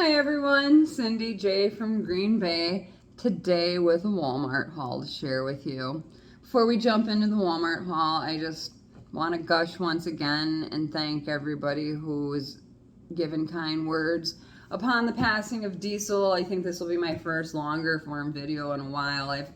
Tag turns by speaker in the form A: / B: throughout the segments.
A: Hi everyone, Cindy J from Green Bay, today with a Walmart haul to share with you. Before we jump into the Walmart haul, I just want to gush once again and thank everybody who has given kind words upon the passing of Diesel. I think this will be my first longer form video in a while. I've,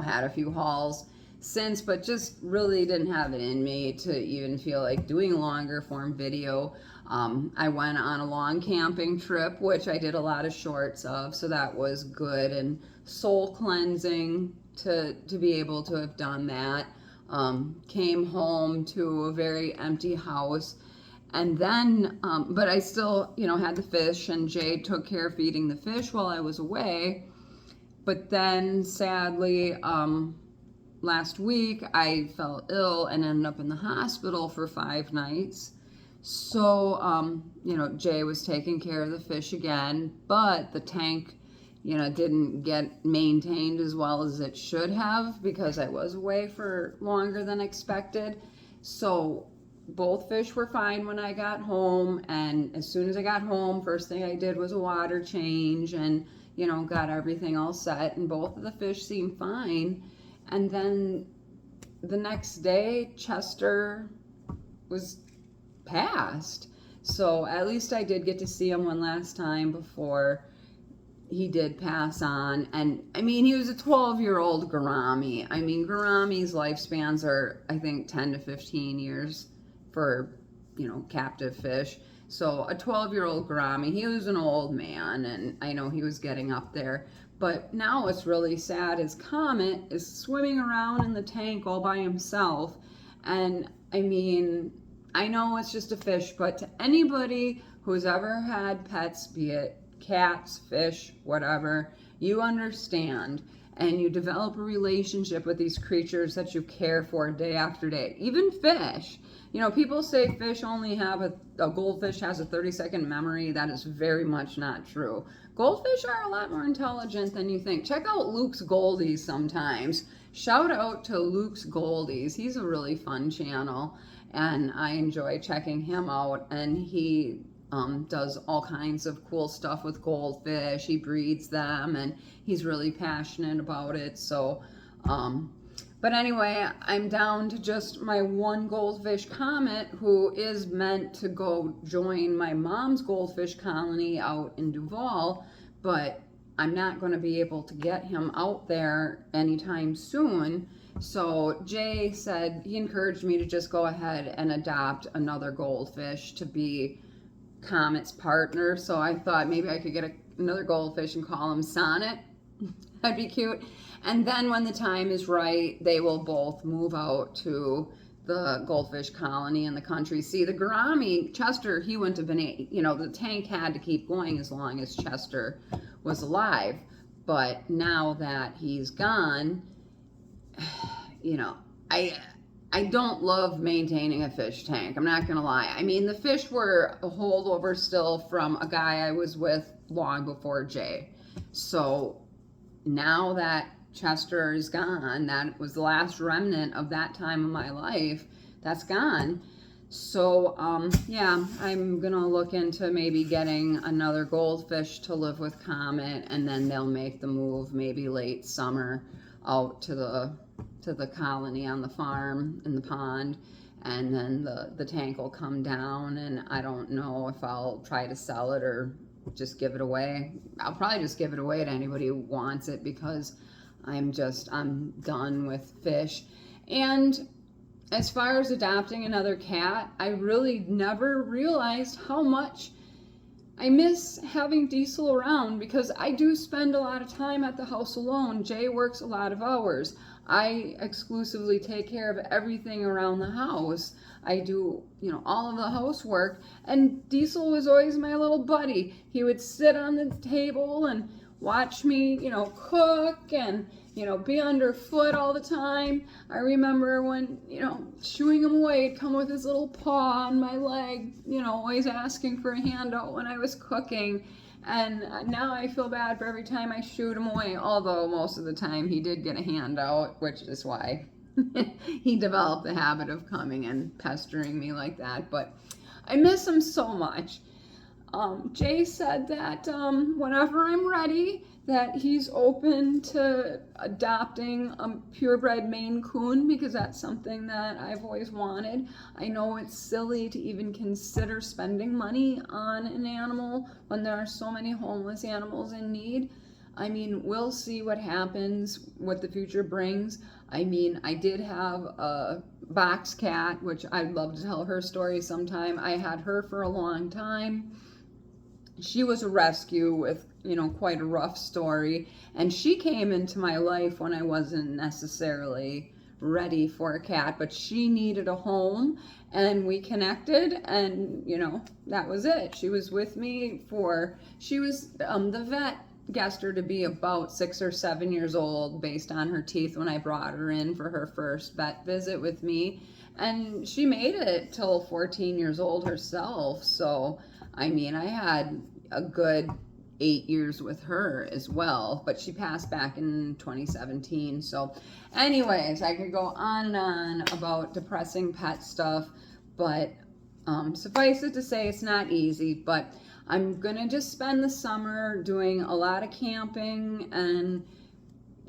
A: had a few hauls since, but just really didn't have it in me to even feel like doing a longer form video. I went on a long camping trip, which I did a lot of shorts of, so that was good and soul cleansing to be able to have done that. Came home to a very empty house, and then, but I still, had the fish, and Jay took care of feeding the fish while I was away. But then, sadly, last week I fell ill and ended up in the hospital for 5 nights. So, Jay was taking care of the fish again, but the tank, didn't get maintained as well as it should have because I was away for longer than expected. So both fish were fine when I got home, and as soon as I got home, first thing I did was a water change and, got everything all set, and both of the fish seemed fine. And then the next day, Chester was passed. So at least I did get to see him one last time before he did pass on. And I mean, he was a 12-year-old gourami. I mean, gouramis' lifespans are, I think, 10 to 15 years for, captive fish. So a 12-year-old gourami, he was an old man, and I know he was getting up there. But now what's really sad is Comet is swimming around in the tank all by himself. And I mean, I know it's just a fish, but to anybody who's ever had pets, be it cats, fish, whatever, you understand, and you develop a relationship with these creatures that you care for day after day. Even fish. People say fish only have a goldfish has a 30-second memory. That is very much not true. Goldfish are a lot more intelligent than you think. Check out Luke's Goldies sometimes. Shout out to Luke's Goldies. He's a really fun channel, and I enjoy checking him out. And he does all kinds of cool stuff with goldfish. He breeds them, and he's really passionate about it. So, but anyway, I'm down to just my one goldfish Comet, who is meant to go join my mom's goldfish colony out in Duval, but I'm not going to be able to get him out there anytime soon. So Jay said, he encouraged me to just go ahead and adopt another goldfish to be Comet's partner. So I thought maybe I could get another goldfish and call him Sonnet. That'd be cute. And then when the time is right, they will both move out to the goldfish colony in the country. See, the gourami, Chester, he wouldn't have been, the tank had to keep going as long as Chester was alive. But now that he's gone, I don't love maintaining a fish tank. I'm not going to lie. I mean, the fish were a holdover still from a guy I was with long before Jay. So now that Chester is gone, that was the last remnant of that time of my life, that's gone. So, yeah, I'm going to look into maybe getting another goldfish to live with Comet, and then they'll make the move maybe late summer out to the colony on the farm in the pond, and then the tank will come down, and I don't know if I'll try to sell it or just give it away. I'll probably just give it away to anybody who wants it, because I'm done with fish. And as far as adopting another cat, I really never realized how much I miss having Diesel around, because I do spend a lot of time at the house alone. Jay works a lot of hours. I exclusively take care of everything around the house. I do, all of the housework, and Diesel was always my little buddy. He would sit on the table and watch me, cook and, be underfoot all the time. I remember when, shooing him away, he'd come with his little paw on my leg, always asking for a handout when I was cooking. And now I feel bad for every time I shoot him away, although most of the time he did get a handout, which is why he developed the habit of coming and pestering me like that. But I miss him so much. Jay said that whenever I'm ready, that he's open to adopting a purebred Maine Coon because that's something that I've always wanted. I know it's silly to even consider spending money on an animal when there are so many homeless animals in need. I mean, we'll see what happens, what the future brings. I mean, I did have a box cat, which I'd love to tell her story sometime. I had her for a long time. She was a rescue with, quite a rough story. And she came into my life when I wasn't necessarily ready for a cat, but she needed a home and we connected and, that was it. She was with me the vet guessed her to be about 6 or 7 years old based on her teeth when I brought her in for her first vet visit with me. And she made it till 14 years old herself. So, I mean, I had a good 8 years with her as well, but she passed back in 2017. So anyways, I could go on and on about depressing pet stuff, but suffice it to say it's not easy. But I'm gonna just spend the summer doing a lot of camping and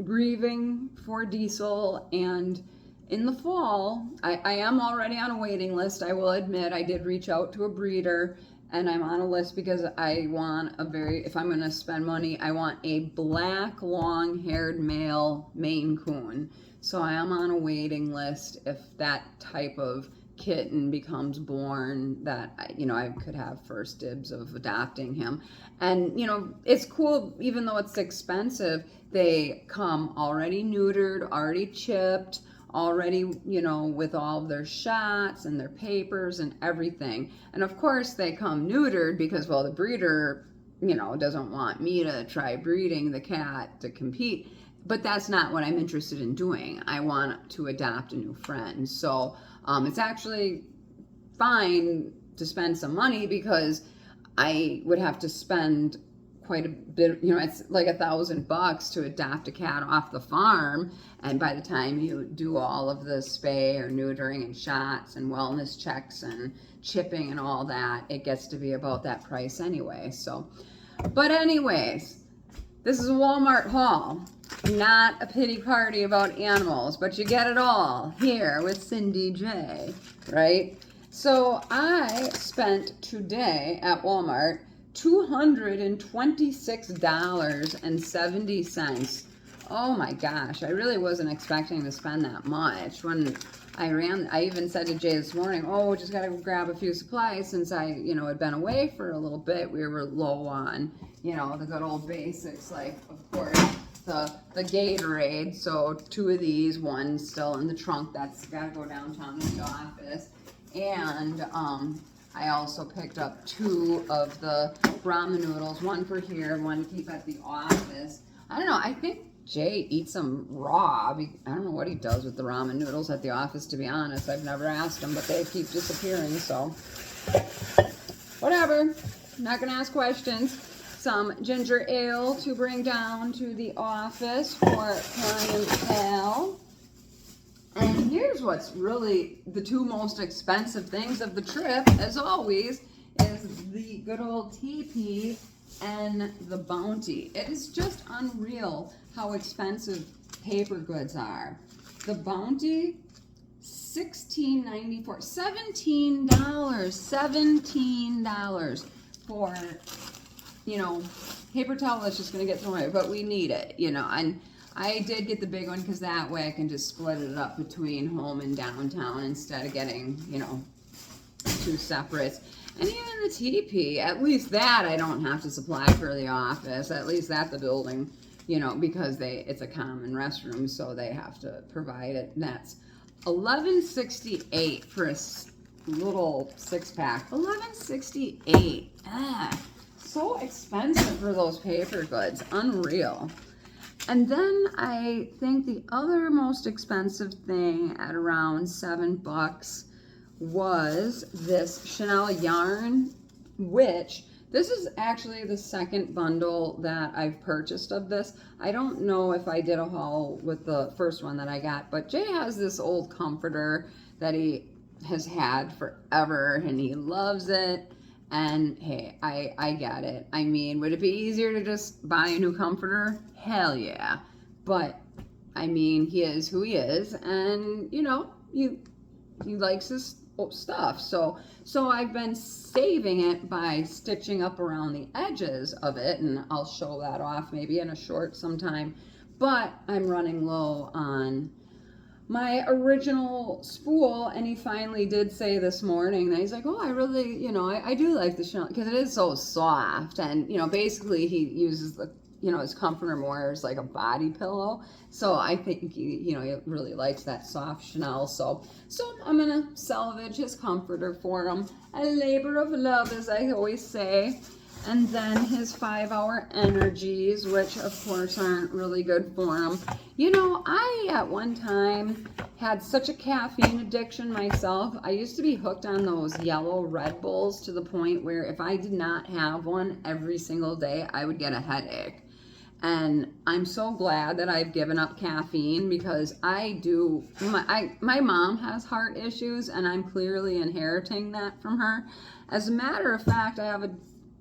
A: grieving for Diesel, and in the fall, I am already on a waiting list. I will admit I did reach out to a breeder, and I'm on a list because I want if I'm gonna spend money, I want a black long-haired male Maine Coon. So I am on a waiting list. If that type of kitten becomes born, that I could have first dibs of adopting him. And it's cool, even though it's expensive, they come already neutered, already chipped, already with all of their shots and their papers and everything. And of course they come neutered because, well, the breeder doesn't want me to try breeding the cat to compete. But that's not what I'm interested in doing. I want to adopt a new friend. So it's actually fine to spend some money because I would have to spend quite a bit, it's like $1,000 to adopt a cat off the farm. And by the time you do all of the spay or neutering and shots and wellness checks and chipping and all that, it gets to be about that price anyway. So, but anyways, this is a Walmart haul. Not a pity party about animals, but you get it all here with Cindy J, right? So I spent today at Walmart $226.70. Oh my gosh, I really wasn't expecting to spend that much. When I even said to Jay this morning, just gotta grab a few supplies since I, had been away for a little bit. We were low on, the good old basics, like, of course, the Gatorade. So 2 of these, one still in the trunk. That's gotta go downtown to the office. And I also picked up 2 of the ramen noodles, one for here, one to keep at the office. I don't know, I think Jay eats them raw. I don't know what he does with the ramen noodles at the office, to be honest. I've never asked him, but they keep disappearing, so whatever. I'm not gonna ask questions. Some ginger ale to bring down to the office for client Al. And here's what's really the 2 most expensive things of the trip, as always, is the good old TP and the Bounty. It is just unreal how expensive paper goods are. The Bounty, $16.94, $17 for, paper towel that's just gonna get thrown away, but we need it, and I did get the big one because that way I can just split it up between home and downtown instead of getting, 2 separates. And even the TP, at least that I don't have to supply for the office, at least at the building, because it's a common restroom, so they have to provide it. And that's $11.68 for a little 6-pack. $11.68. So expensive for those paper goods. Unreal. And then I think the other most expensive thing at around $7 was this Chanel yarn, which this is actually the second bundle that I've purchased of this. I don't know if I did a haul with the first one that I got, but Jay has this old comforter that he has had forever and he loves it. And hey, I get it. I mean, would it be easier to just buy a new comforter? Hell yeah. But I mean, he is who he is, and you know, he likes his stuff. So I've been saving it by stitching up around the edges of it, and I'll show that off maybe in a short sometime. But I'm running low on my original spool, and he finally did say this morning that he's like, oh, I really, you know, I do like the chenille because it is so soft, and you know, basically he uses the, you know, his comforter more as like a body pillow. So I think he really likes that soft chenille. So I'm gonna salvage his comforter for him, a labor of love, as I always say. And then his 5-hour energies, which of course aren't really good for him. You know, I at one time had such a caffeine addiction myself. I used to be hooked on those yellow Red Bulls to the point where if I did not have one every single day, I would get a headache. And I'm so glad that I've given up caffeine, because my mom has heart issues, and I'm clearly inheriting that from her. As a matter of fact, I have a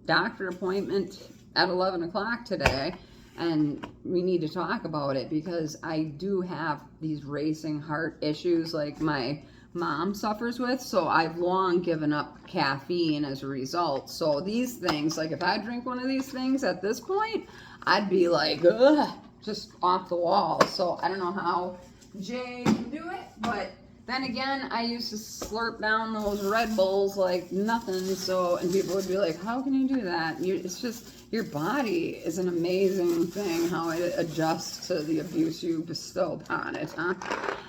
A: doctor appointment at 11 o'clock today, and we need to talk about it because I do have these racing heart issues like my mom suffers with. So I've long given up caffeine as a result. So these things, like if I drink one of these things at this point, I'd be like, ugh, just off the wall. So I don't know how Jay can do it, but then again, I used to slurp down those Red Bulls like nothing. So, and people would be like, how can you do that? It's just, your body is an amazing thing, how it adjusts to the abuse you bestow upon it, huh?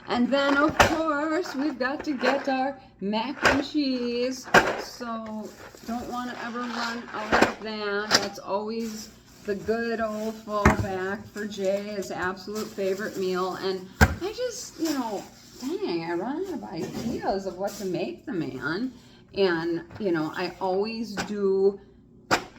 A: And then, of course, we've got to get our mac and cheese. So, don't want to ever run out of that. That's always the good old fallback for Jay, his absolute favorite meal. And I just, you know, dang, I run out of ideas of what to make the man. And, you know, I always do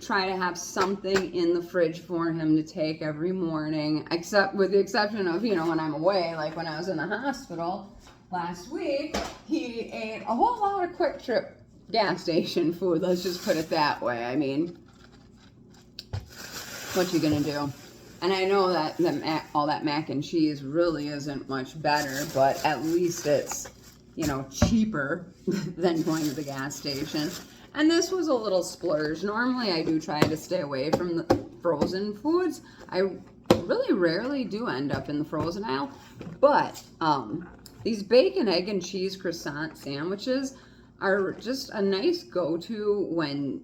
A: try to have something in the fridge for him to take every morning, except with the exception of, you know, when I'm away, like when I was in the hospital last week, he ate a whole lot of Quick Trip gas station food. Let's just put it that way. I mean, what you gonna do? And I know that all that mac and cheese really isn't much better, but at least it's, you know, cheaper than going to the gas station. And this was a little splurge. Normally I do try to stay away from the frozen foods. I really rarely do end up in the frozen aisle, but these bacon, egg, and cheese croissant sandwiches are just a nice go-to when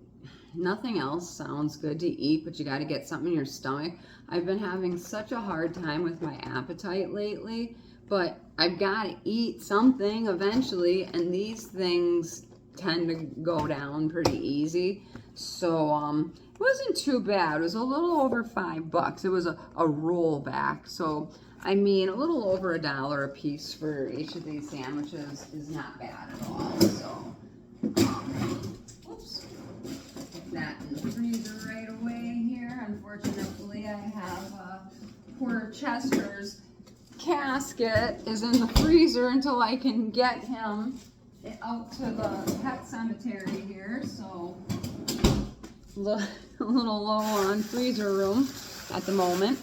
A: nothing else sounds good to eat, but you got to get something in your stomach. I've been having such a hard time with my appetite lately, but I've got to eat something eventually, and these things tend to go down pretty easy. So it wasn't too bad. It was a little over $5. It was a rollback. So I mean, a little over $1 a piece for each of these sandwiches is not bad at all. So oops, put that in the freezer right away here. Unfortunately, I have poor Chester's casket is in the freezer until I can get him out to the pet cemetery here. So a little low on freezer room at the moment.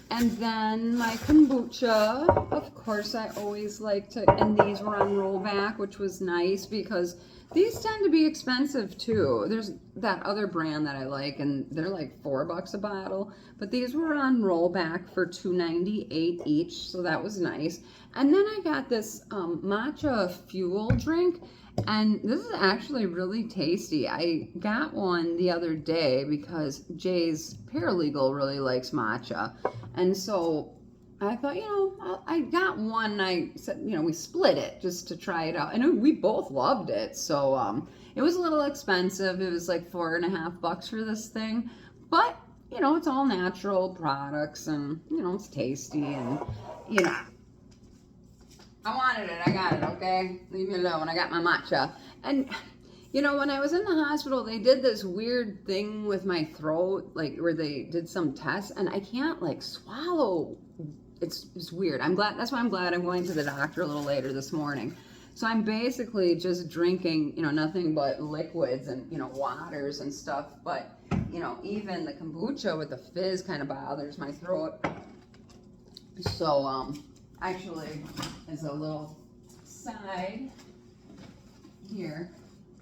A: And then my kombucha, of course, I always like to, and these were on rollback, which was nice because these tend to be expensive too. There's that other brand that I like, and they're like $4 a bottle, but these were on rollback for $2.98 each, so that was nice. And then I got this matcha fuel drink, and this is actually really tasty. I got one the other day because Jay's paralegal really likes matcha. And so I thought, you know, I got one, and I said, you know, we split it just to try it out. And we both loved it. So it was a little expensive. It was like $4.50 for this thing. But, you know, it's all natural products, and, you know, it's tasty, and, you know, I wanted it. I got it, okay? Leave me alone. I got my matcha. And, you know, when I was in the hospital, they did this weird thing with my throat, like where they did some tests, and I can't, like, swallow. It's weird. I'm glad. That's why I'm glad I'm going to the doctor a little later this morning. So I'm basically just drinking, nothing but liquids and, waters and stuff. But, even the kombucha with the fizz kind of bothers my throat. So, actually, as a little side here,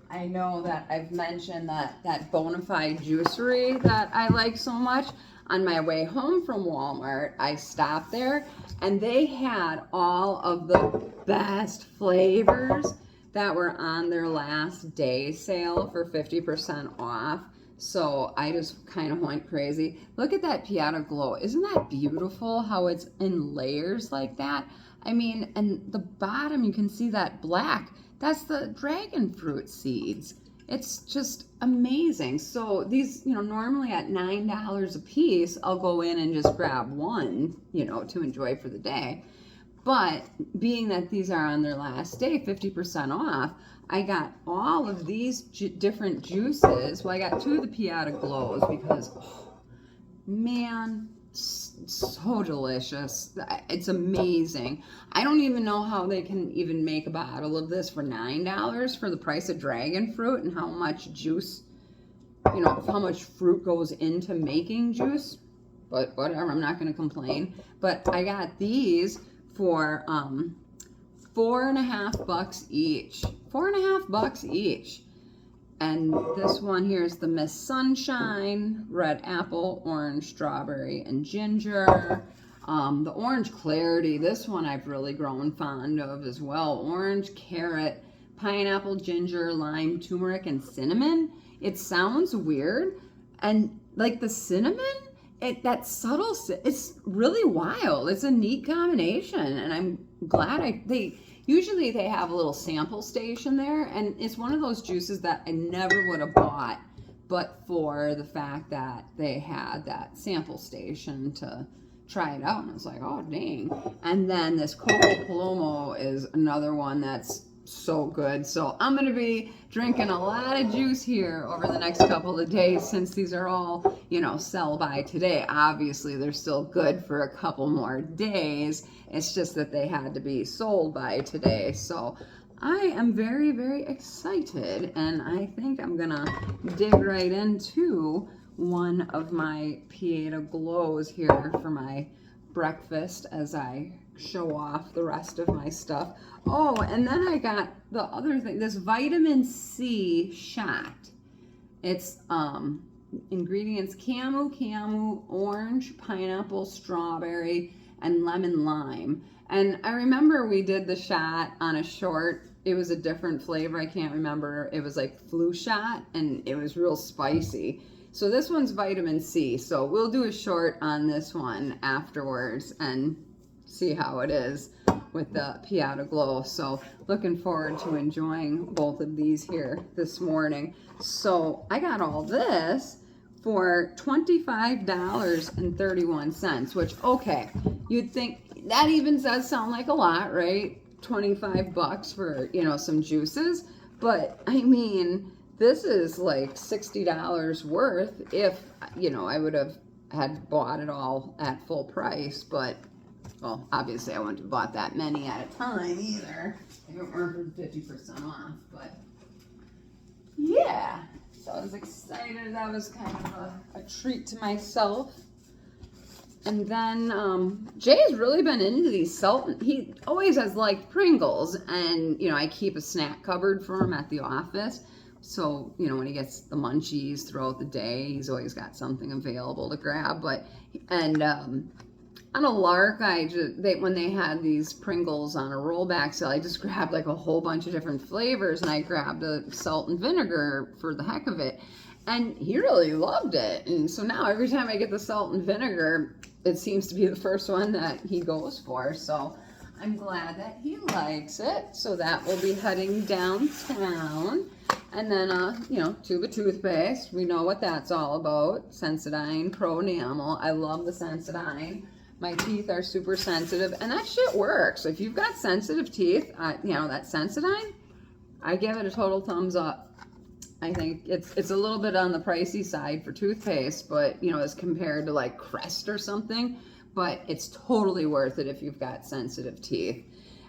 A: I know that I've mentioned that Bonafide juicery that I like so much. On my way home from Walmart, I stopped there and they had all of the best flavors that were on their last day sale for 50% off. So I just kind of went crazy. Look at that Piata Glow. Isn't that beautiful how it's in layers like that? I mean, and the bottom you can see that black. That's the dragon fruit seeds. It's just amazing. So these, normally at $9 a piece, I'll go in and just grab one, to enjoy for the day. But being that these are on their last day, 50% off, I got all of these different juices. Well, I got 2 of the Piata Glows because, man, so delicious. It's amazing. I don't even know how they can even make a bottle of this for $9 for the price of dragon fruit and how much juice, how much fruit goes into making juice. But whatever, I'm not going to complain. But I got these for $4.50 each. $4.50 each. And this one here is the Miss Sunshine, red apple, orange, strawberry, and ginger. The orange clarity, this one I've really grown fond of as well. Orange, carrot, pineapple, ginger, lime, turmeric, and cinnamon. It sounds weird. And like the cinnamon, that subtle, it's really wild. It's a neat combination. And I'm glad usually they have a little sample station there, and it's one of those juices that I never would have bought, but for the fact that they had that sample station to try it out, and I was like, oh dang. And then this Coco Palomo is another one that's so good. So I'm going to be drinking a lot of juice here over the next couple of days since these are all, sell by today. Obviously, they're still good for a couple more days. It's just that they had to be sold by today. So I am very, very excited, and I think I'm going to dig right into one of my Piata Glows here for my breakfast as I show off the rest of my stuff. Oh, and then I got the other thing, this vitamin C shot. It's ingredients camu, orange, pineapple, strawberry, and lemon lime. And I remember we did the shot on a short. It was a different flavor. I can't remember. It was like flu shot, and it was real spicy. So this one's vitamin C. So we'll do a short on this one afterwards and see how it is with the Piata Glow. So looking forward to enjoying both of these here this morning. So I got all this for $25.31, which, okay, you'd think that even does sound like a lot, right? 25 bucks for, some juices. But I mean, this is like $60 worth if, I would have had bought it all at full price. But, well, obviously I wouldn't have bought that many at a time either if it weren't for 50% off. But, yeah. So I was excited. That was kind of a treat to myself. And then Jay's really been into these salt. He always has liked Pringles. And, I keep a snack cupboard for him at the office. So, when he gets the munchies throughout the day, he's always got something available to grab. And on a lark, when they had these Pringles on a rollback sale, I just grabbed like a whole bunch of different flavors, and I grabbed a salt and vinegar for the heck of it. And he really loved it. And so now every time I get the salt and vinegar, it seems to be the first one that he goes for. So I'm glad that he likes it. So that will be heading downtown. And then, tube of toothpaste. We know what that's all about. Sensodyne Pro Enamel. I love the Sensodyne. My teeth are super sensitive, and that shit works. If you've got sensitive teeth, that Sensodyne, I give it a total thumbs up. I think it's a little bit on the pricey side for toothpaste, but, as compared to like Crest or something, but it's totally worth it if you've got sensitive teeth.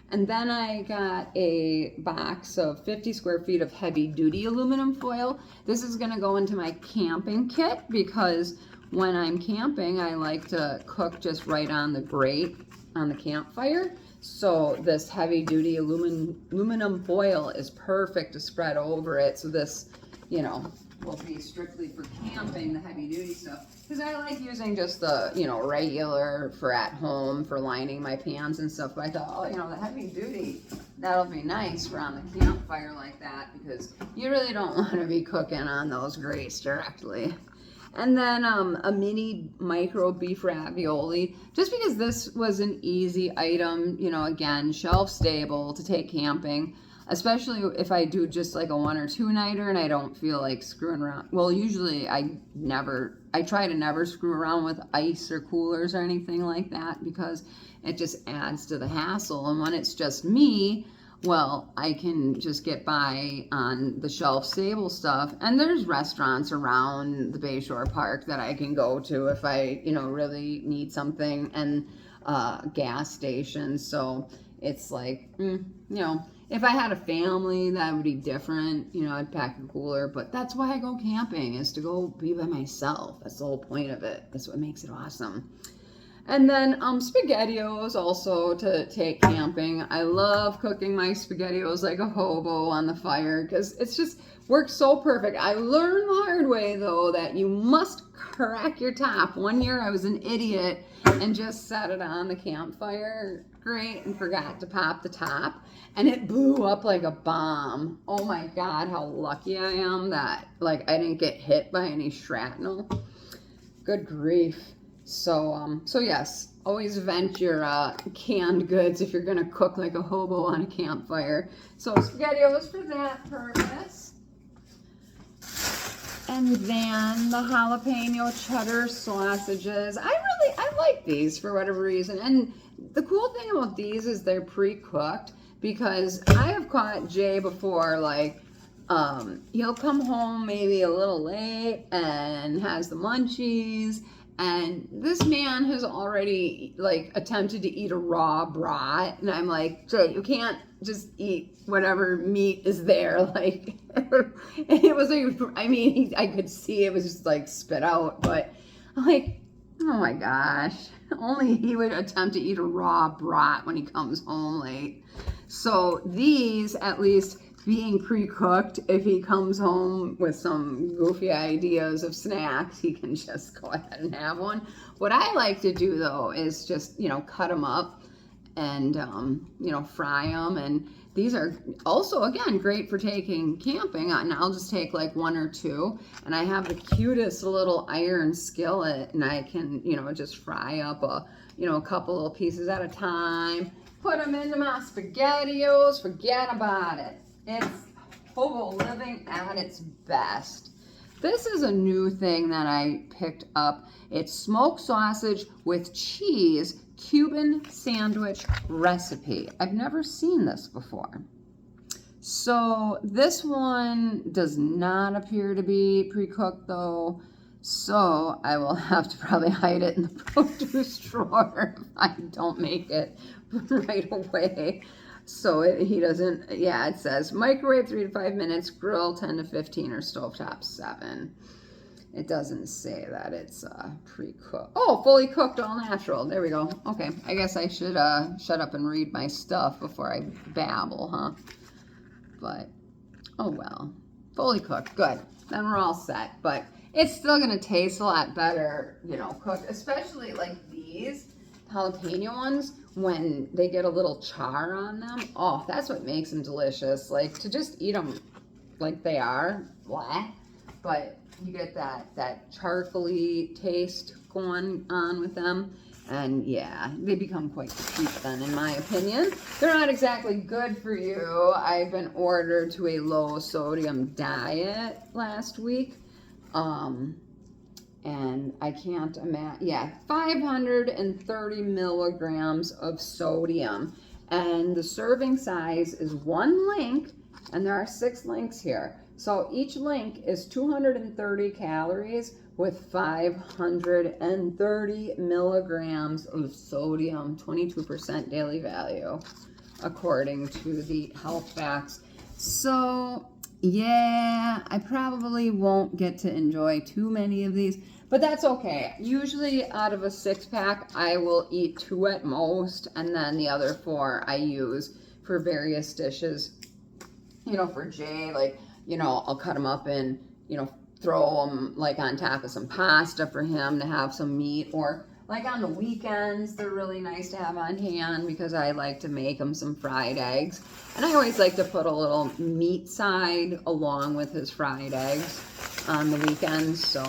A: And then I got a box of 50 square feet of heavy duty aluminum foil. This is gonna go into my camping kit because when I'm camping, I like to cook just right on the grate on the campfire. So this heavy duty aluminum foil is perfect to spread over it. So this, you know, will be strictly for camping, the heavy duty stuff. Because I like using just the, you know, regular for at home for lining my pans and stuff. But I thought, oh, you know, the heavy duty, that'll be nice for on the campfire like that, because you really don't want to be cooking on those grates directly. And then a mini micro beef ravioli, just because this was an easy item, you know, again, shelf stable to take camping. Especially if I do just like a 1 or 2 nighter and I don't feel like screwing around. Well, usually I try to never screw around with ice or coolers or anything like that, because it just adds to the hassle. And when it's just me, well, I can just get by on the shelf stable stuff. And there's restaurants around the Bayshore Park that I can go to if I, you know, really need something, and gas stations. So it's like, you know, if I had a family, that would be different. You know, I'd pack a cooler, but that's why I go camping, is to go be by myself. That's the whole point of it. That's what makes it awesome. And then SpaghettiOs also to take camping. I love cooking my SpaghettiOs like a hobo on the fire, because it's just works so perfect. I learned the hard way, though, that you must crack your top. One year I was an idiot and just set it on the campfire grate and forgot to pop the top, and it blew up like a bomb. Oh my God, how lucky I am that like I didn't get hit by any shrapnel. Good grief. So yes, always vent your canned goods if you're gonna cook like a hobo on a campfire. So SpaghettiOs for that purpose. And then the jalapeno cheddar sausages. I like these for whatever reason. And the cool thing about these is they're pre-cooked, because I have caught Jay before, like, he'll come home maybe a little late and has the munchies, and this man has already like attempted to eat a raw brat, and I'm like, Jay, you can't just eat whatever meat is there. Like, it was like, I mean, I could see it was just like spit out, but I'm like, oh my gosh, only he would attempt to eat a raw brat when he comes home late. So these, at least being pre-cooked, if he comes home with some goofy ideas of snacks, he can just go ahead and have one. What I like to do, though, is just, you know, cut them up and, you know, fry them. And these are also, again, great for taking camping. And I'll just take like 1 or 2. And I have the cutest little iron skillet, and I can, you know, just fry up a couple little pieces at a time. Put them into my SpaghettiOs. Forget about it. It's hobo living at its best. This is a new thing that I picked up. It's smoked sausage with cheese Cuban sandwich recipe. I've never seen this before. So this one does not appear to be pre-cooked, though. So I will have to probably hide it in the produce drawer if I don't make it right away. So he doesn't, yeah, it says microwave 3 to 5 minutes, grill 10 to 15, or stovetop 7. It doesn't say that it's pre-cooked. Oh, fully cooked, all natural. There we go. Okay, I guess I should shut up and read my stuff before I babble, huh? But, oh well. Fully cooked, good. Then we're all set. But it's still going to taste a lot better, you know, cooked. Especially like these jalapeno ones, when they get a little char on them. Oh, that's what makes them delicious. Like, to just eat them like they are, blah. But you get that charcoaly taste going on with them. And yeah, they become quite cheap then, in my opinion. They're not exactly good for you. I've been ordered to a low sodium diet last week. And I can't imagine, yeah, 530 milligrams of sodium. And the serving size is 1 link, and there are 6 links here. So each link is 230 calories with 530 milligrams of sodium, 22% daily value. according to the health facts. So yeah, I probably won't get to enjoy too many of these, but that's okay. Usually out of a 6-pack, I will eat 2 at most, and then the other 4 I use for various dishes. You know, for Jay, like, you know, I'll cut them up and, you know, throw them like on top of some pasta for him to have some meat, or like on the weekends, they're really nice to have on hand because I like to make them some fried eggs. And I always like to put a little meat side along with his fried eggs on the weekends. So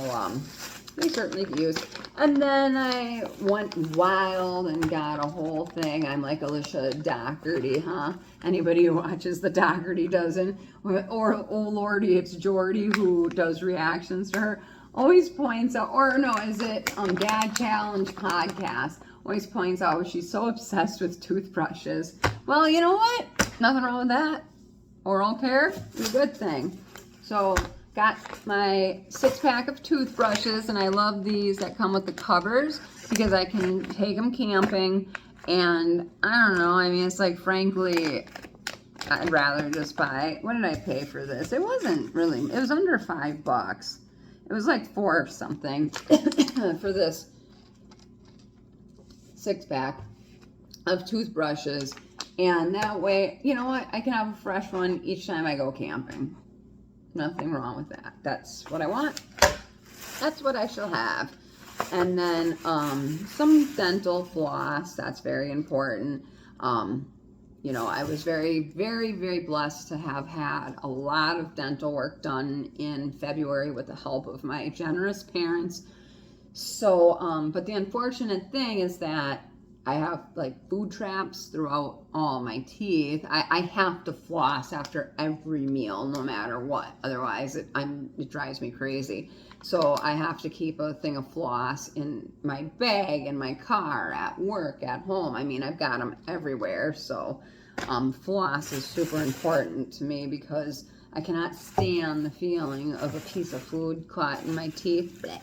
A: they certainly could use. And then I went wild and got a whole thing. I'm like Alicia Doherty, huh? Anybody who watches the Doherty dozen, or oh lordy, it's Jordy who does reactions to her, always points out, or no, is it Dad Challenge podcast, always points out she's so obsessed with toothbrushes. Well, you know what? Nothing wrong with that. Oral care is a good thing. So got my 6-pack of toothbrushes, and I love these that come with the covers because I can take them camping. And I don't know, I mean, it's like, frankly, I'd rather just buy, what did I pay for this? It wasn't really, it was under $5. It was like 4 or something for this 6-pack of toothbrushes. And that way, you know what? I can have a fresh one each time I go camping. Nothing wrong with that. That's what I want. That's what I shall have. And then some dental floss. That's very important. You know, I was very, very, very blessed to have had a lot of dental work done in February with the help of my generous parents. So, but the unfortunate thing is that I have like food traps throughout all my teeth. I have to floss after every meal, no matter what. Otherwise, it drives me crazy. So I have to keep a thing of floss in my bag, in my car, at work, at home. I mean, I've got them everywhere. So floss is super important to me because I cannot stand the feeling of a piece of food caught in my teeth. Blech.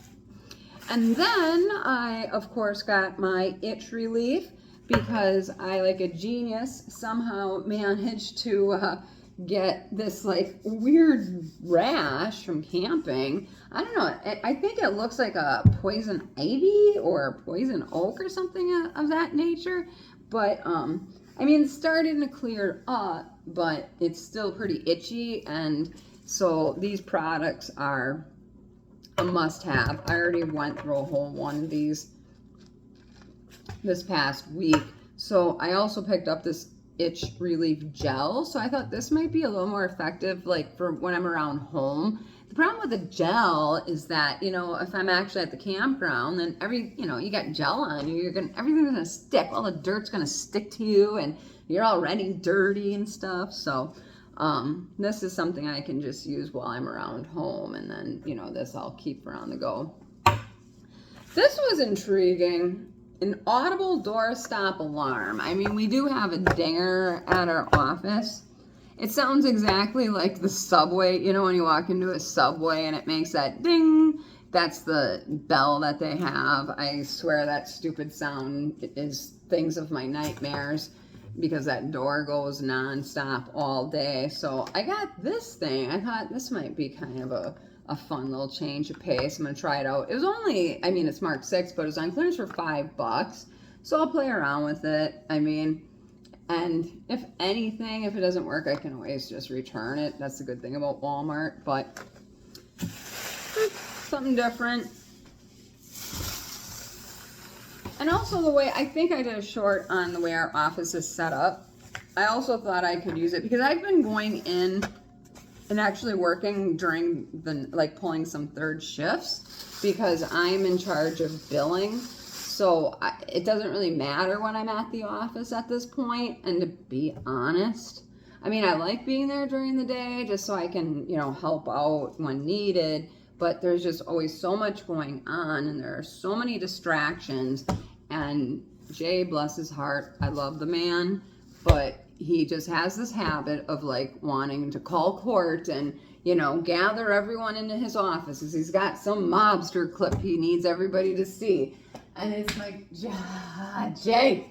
A: And then I, of course, got my itch relief because I, like a genius, somehow managed to get this like weird rash from camping. I don't know. I think it looks like a poison ivy or poison oak or something of that nature. But I mean, it's starting to clear up, but it's still pretty itchy. And so these products are a must-have. I already went through a whole one of these this past week. So I also picked up this itch relief gel. So I thought this might be a little more effective, like for when I'm around home. The problem with the gel is that, you know, if I'm actually at the campground, then you got gel on you, everything's gonna stick. All the dirt's gonna stick to you, and you're already dirty and stuff. So this is something I can just use while I'm around home, and then, you know, this I'll keep for on the go. This was intriguing. An audible doorstop alarm. I mean, we do have a dinger at our office. It sounds exactly like the subway, you know, when you walk into a subway and it makes that ding. That's the bell that they have. I swear that stupid sound is things of my nightmares, because that door goes nonstop all day. So I got this thing. I thought this might be kind of a fun little change of pace. I'm going to try it out. It was only, I mean, it's marked 6, but it was on clearance for $5. So I'll play around with it. I mean, and if anything, if it doesn't work, I can always just return it. That's the good thing about Walmart, but something different. And also the way, I think I did a short on the way our office is set up. I also thought I could use it because I've been going in and actually working during the, like, pulling some third shifts because I'm in charge of billing. So it doesn't really matter when I'm at the office at this point. And to be honest, I mean, I like being there during the day just so I can, you know, help out when needed. But there's just always so much going on, and there are so many distractions. And Jay, bless his heart, I love the man, but he just has this habit of like wanting to call court and, you know, gather everyone into his office because he's got some mobster clip he needs everybody to see. And it's like, Jay,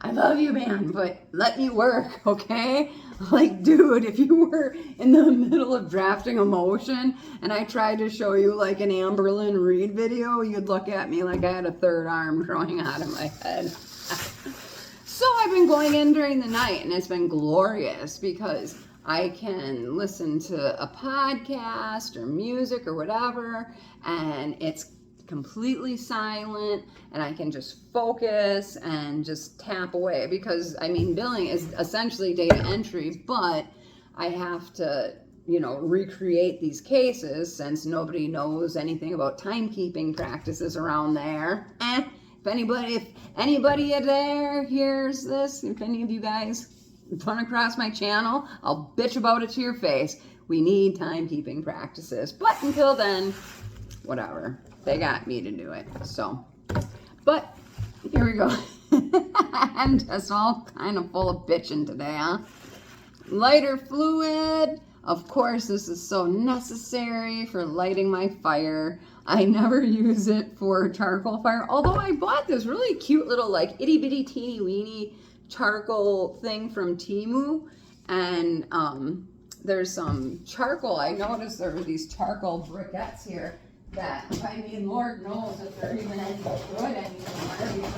A: I love you, man, but let me work, okay? Like, dude, if you were in the middle of drafting a motion and I tried to show you like an Amberlynn Reed video, you'd look at me like I had a third arm growing out of my head. So I've been going in during the night, and it's been glorious because I can listen to a podcast or music or whatever, and it's completely silent, and I can just focus and just tap away, because I mean, billing is essentially data entry, but I have to, you know, recreate these cases since nobody knows anything about timekeeping practices around there. If anybody there hears this, if any of you guys run across my channel, I'll bitch about it to your face. We need timekeeping practices, but until then, whatever. They got me to do it. So, but here we go. I'm just all kind of full of bitching today, huh? Lighter fluid. Of course, this is so necessary for lighting my fire. I never use it for charcoal fire, although I bought this really cute little like itty bitty teeny weeny charcoal thing from Temu, and there's some charcoal. I noticed there were these charcoal briquettes here that, I mean, Lord knows if they're even any good anymore.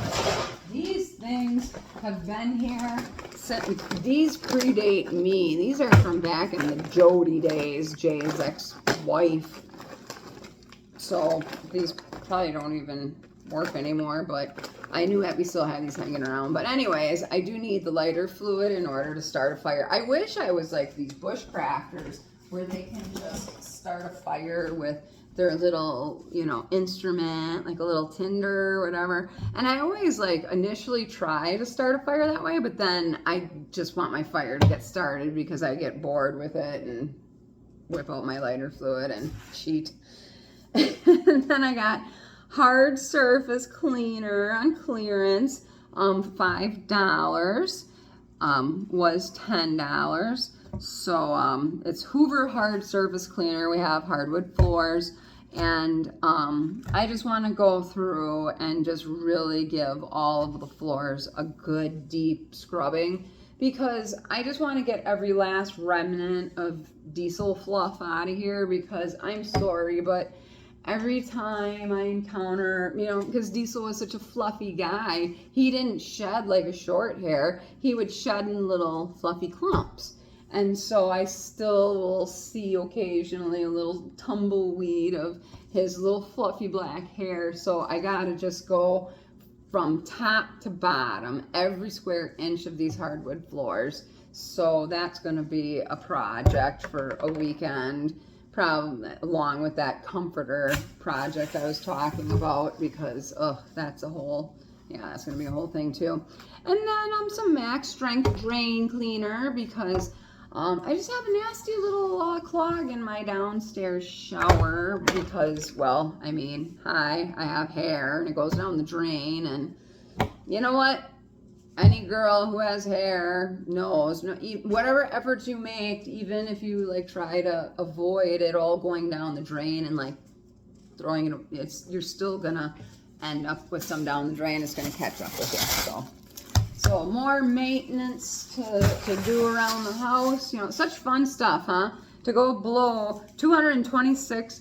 A: These things have been here since, these predate me. These are from back in the Jody days, Jay's ex-wife. So these probably don't even work anymore, but I knew that we still had these hanging around. But anyways, I do need the lighter fluid in order to start a fire. I wish I was like these bushcrafters where they can just start a fire with their little, you know, instrument, like a little tinder or whatever. And I always like initially try to start a fire that way, but then I just want my fire to get started because I get bored with it and whip out my lighter fluid and cheat. And then I got hard surface cleaner on clearance, $5, was $10. So it's Hoover hard surface cleaner. We have hardwood floors, and I just want to go through and just really give all of the floors a good deep scrubbing, because I just want to get every last remnant of diesel fluff out of here, because I'm sorry, but every time I encounter, you know, because Diesel was such a fluffy guy, he didn't shed like a short hair. He would shed in little fluffy clumps. And so I still will see occasionally a little tumbleweed of his little fluffy black hair. So I gotta just go from top to bottom, every square inch of these hardwood floors. So that's gonna be a project for a weekend, probably along with that comforter project I was talking about, because that's a whole, yeah, that's gonna be a whole thing too. And then some max strength drain cleaner, because I just have a nasty little clog in my downstairs shower, because, well, I mean, I have hair and it goes down the drain, and you know what? Any girl who has hair knows, whatever efforts you make, even if you like try to avoid it all going down the drain and like throwing it, you're still gonna end up with some down the drain. It's gonna catch up with you. So more maintenance to do around the house. You know, such fun stuff, huh? To go blow $226.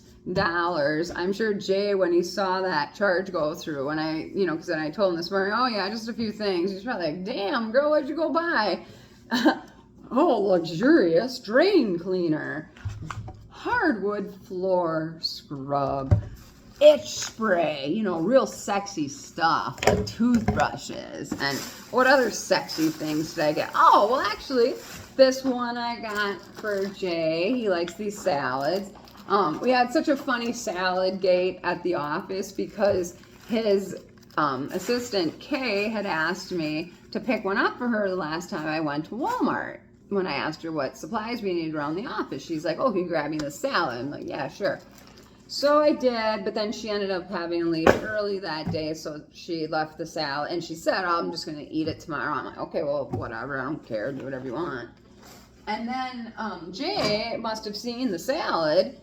A: I'm sure Jay, when he saw that charge go through, when I, you know, because then I told him this morning, oh yeah, just a few things. He's probably like, damn, girl, what'd you go buy? Oh, luxurious drain cleaner, hardwood floor scrub, itch spray, you know, real sexy stuff, like toothbrushes, and what other sexy things did I get? Oh, well, actually, this one I got for Jay. He likes these salads. We had such a funny salad gate at the office because his assistant Kay had asked me to pick one up for her the last time I went to Walmart. When I asked her what supplies we needed around the office, she's like, oh, can you grab me the salad? I'm like, yeah, sure. So I did, but then she ended up having to leave early that day, so she left the salad, and she said, oh, I'm just going to eat it tomorrow. I'm like, okay, well, whatever, I don't care, do whatever you want. And then Jay must have seen the salad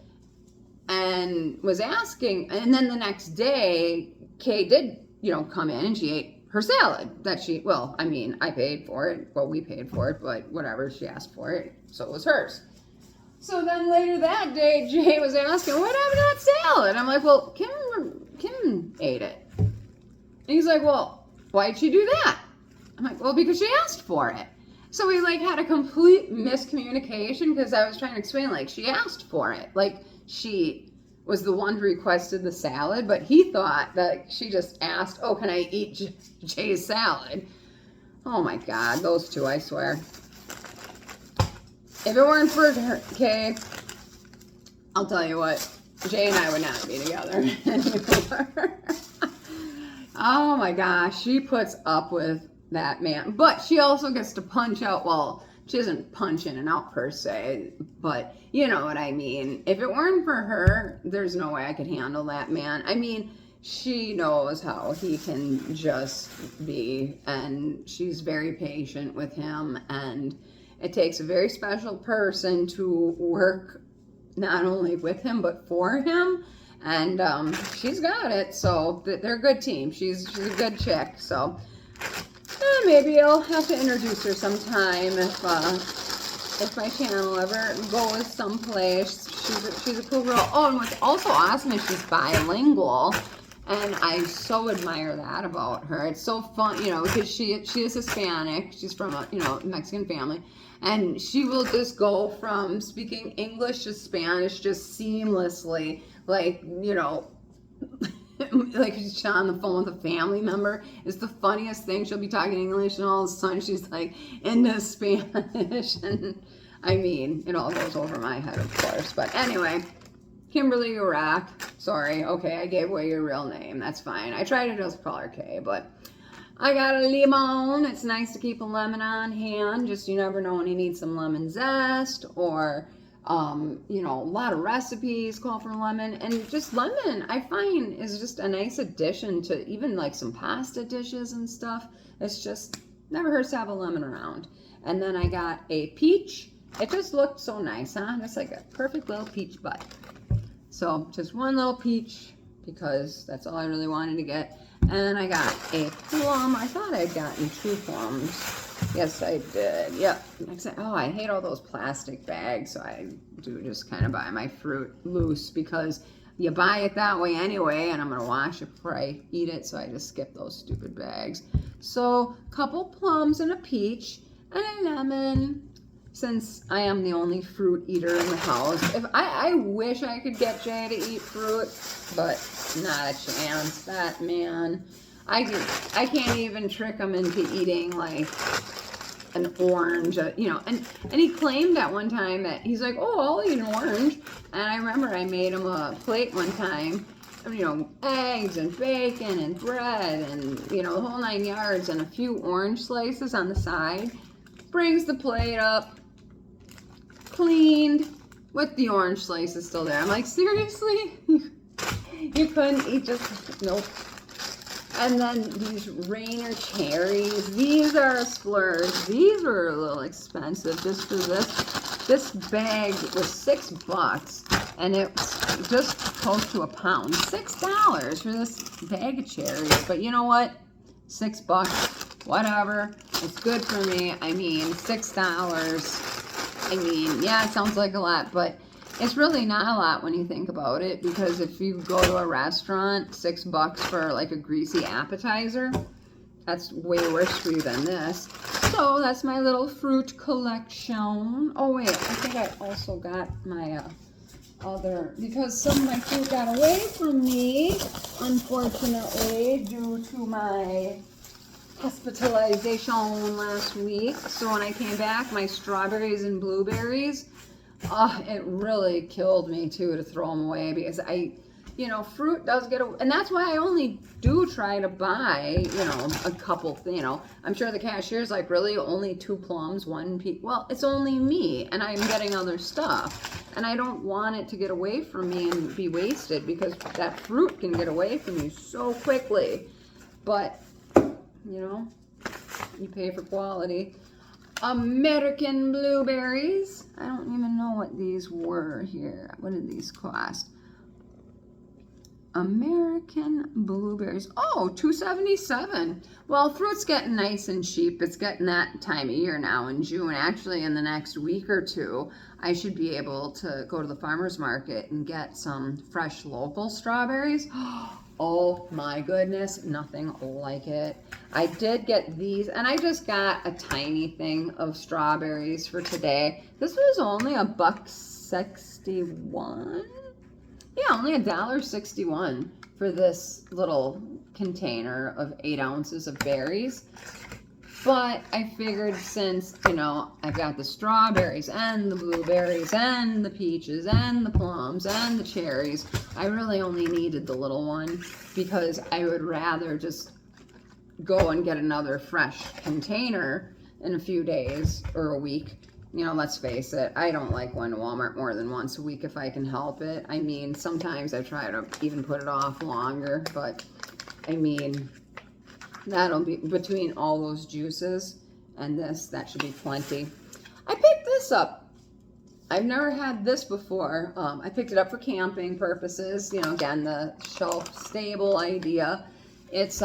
A: and was asking, and then the next day, Kay did, you know, come in, and she ate her salad that she, well, I mean, I paid for it. Well, we paid for it, but whatever, she asked for it, so it was hers. So then later that day, Jay was asking, what happened to that salad? I'm like, well, Kim ate it. And he's like, well, why'd she do that? I'm like, well, because she asked for it. So we like had a complete miscommunication because I was trying to explain, like, she asked for it. Like, she was the one who requested the salad, but he thought that she just asked, oh, can I eat Jay's salad? Oh my God, those two, I swear. If it weren't for her, okay, I'll tell you what, Jay and I would not be together anymore. Oh my gosh, she puts up with that man. But she also gets to punch out, well, she doesn't punch in and out per se, but you know what I mean. If it weren't for her, there's no way I could handle that man. I mean, she knows how he can just be, and she's very patient with him, and it takes a very special person to work not only with him, but for him. And she's got it, so they're a good team. She's a good chick, so maybe I'll have to introduce her sometime if my channel ever goes someplace. She's a cool girl. Oh, and what's also awesome is she's bilingual, and I so admire that about her. It's so fun, you know, because she is Hispanic. She's from a, you know, Mexican family, and she will just go from speaking English to Spanish just seamlessly, like, you know. Like she's on the phone with a family member. It's the funniest thing. She'll be talking English and all of a sudden she's like into Spanish. And I mean, it all goes over my head, of course. But anyway, Kimberly, you rock. Sorry. Okay, I gave away your real name. That's fine. I tried to just call her Kay, but I got a lemon. It's nice to keep a lemon on hand. Just you never know when you need some lemon zest, or you know, a lot of recipes call for lemon, and just lemon I find is just a nice addition to even like some pasta dishes and stuff. It's just never hurts to have a lemon around. And then I got a peach. It just looked so nice, huh? It's like a perfect little peach butt. So just one little peach because that's all I really wanted to get. And I got a plum. I thought I'd gotten 2 plums. Yes, I did. Yep. Oh, I hate all those plastic bags, so I do just kind of buy my fruit loose because you buy it that way anyway, and I'm going to wash it before I eat it, so I just skip those stupid bags. So, a couple plums and a peach and a lemon, since I am the only fruit eater in the house. If I wish I could get Jay to eat fruit, but not a chance. That man, I can't even trick him into eating like an orange, you know, and he claimed at one time that he's like, oh, I'll eat an orange. And I remember I made him a plate one time, you know, eggs and bacon and bread and, you know, the whole 9 yards, and a few orange slices on the side. Brings the plate up, cleaned, with the orange slices still there. I'm like, seriously? You couldn't eat just, nope. And then these Rainer cherries, these are a splurge. These were a little expensive just for this. This bag was $6, and it's just close to a pound. $6 for this bag of cherries. But you know what? $6, whatever. It's good for me. I mean, $6. I mean, yeah, it sounds like a lot, but it's really not a lot when you think about it, because if you go to a restaurant, $6 for like a greasy appetizer, that's way worse for you than this. So that's my little fruit collection. Oh wait, I think I also got my other, because some of my fruit got away from me, unfortunately, due to my hospitalization last week. So when I came back, my strawberries and blueberries, it really killed me too to throw them away, because you know, fruit does get away, and that's why I only do try to buy, you know, a couple, you know, I'm sure the cashier's like, really, only 2 plums, 1 peach? Well, it's only me, and I'm getting other stuff, and I don't want it to get away from me and be wasted, because that fruit can get away from you so quickly. But, you know, you pay for quality. American blueberries. I don't even know what these were here. What did these cost? American blueberries. Oh, $2.77. Well, fruit's getting nice and cheap. It's getting that time of year now in June. Actually, in the next week or two, I should be able to go to the farmer's market and get some fresh local strawberries. Oh my goodness, nothing like it. I did get these, and I just got a tiny thing of strawberries for today. This was only $1.61. Yeah, only $1.61 for this little container of 8 ounces of berries. But I figured since, you know, I've got the strawberries and the blueberries and the peaches and the plums and the cherries, I really only needed the little one because I would rather just go and get another fresh container in a few days or a week. You know, let's face it, I don't like going to Walmart more than once a week if I can help it. I mean, sometimes I try to even put it off longer, but I mean, that'll be, between all those juices and this, that should be plenty. I picked this up. I've never had this before. I picked it up for camping purposes. You know, again, the shelf stable idea. It's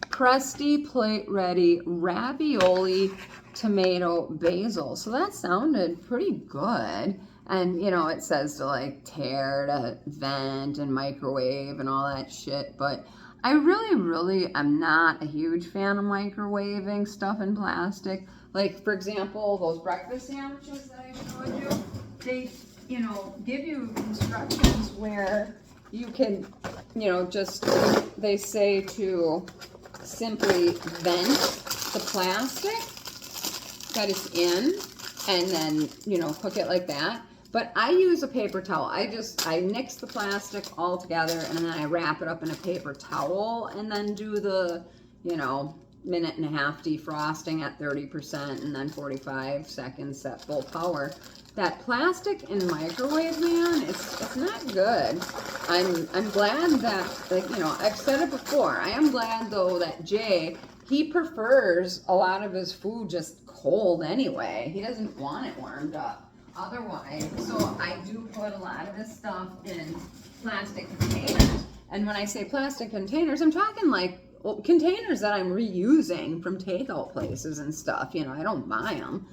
A: crusty plate ready ravioli tomato basil. So that sounded pretty good. And you know, it says to like tear, to vent and microwave and all that shit, but I really am not a huge fan of microwaving stuff in plastic. Like, for example, those breakfast sandwiches that I showed you, they, you know, give you instructions where you can, you know, just, they say to simply vent the plastic that it's in and then, you know, cook it like that. But I use a paper towel. I mix the plastic all together and then I wrap it up in a paper towel and then do the, you know, minute and a half defrosting at 30% and then 45 seconds at full power. That plastic in microwave, man, it's not good. I'm glad that, like, you know, I've said it before. I am glad though that Jay, he prefers a lot of his food just cold anyway. He doesn't want it warmed up otherwise. So I do put a lot of this stuff in plastic containers. And when I say plastic containers, I'm talking like containers that I'm reusing from takeout places and stuff. You know, I don't buy them.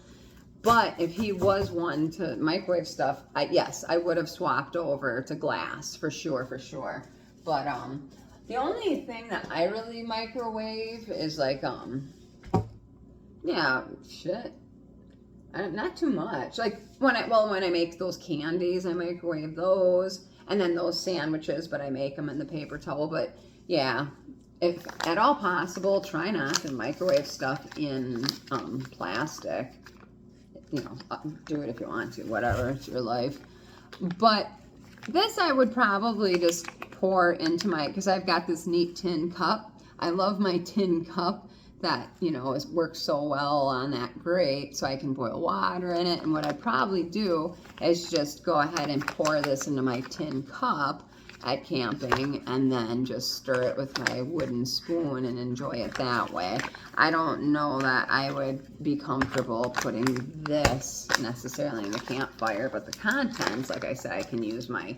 A: But if he was one to microwave stuff, yes, I would have swapped over to glass for sure. But the only thing that I really microwave is like yeah, shit. Not too much. Like when I make those candies, I microwave those, and then those sandwiches, but I make them in the paper towel. But yeah, if at all possible, try not to microwave stuff in plastic. You know, do it if you want to, whatever, it's your life. But this I would probably just pour into my, because I've got this neat tin cup. I love my tin cup that, you know, works so well on that grate, so I can boil water in it. And what I probably do is just go ahead and pour this into my tin cup at camping and then just stir it with my wooden spoon and enjoy it that way. I don't know that I would be comfortable putting this necessarily in the campfire, but the contents, like I said, I can use my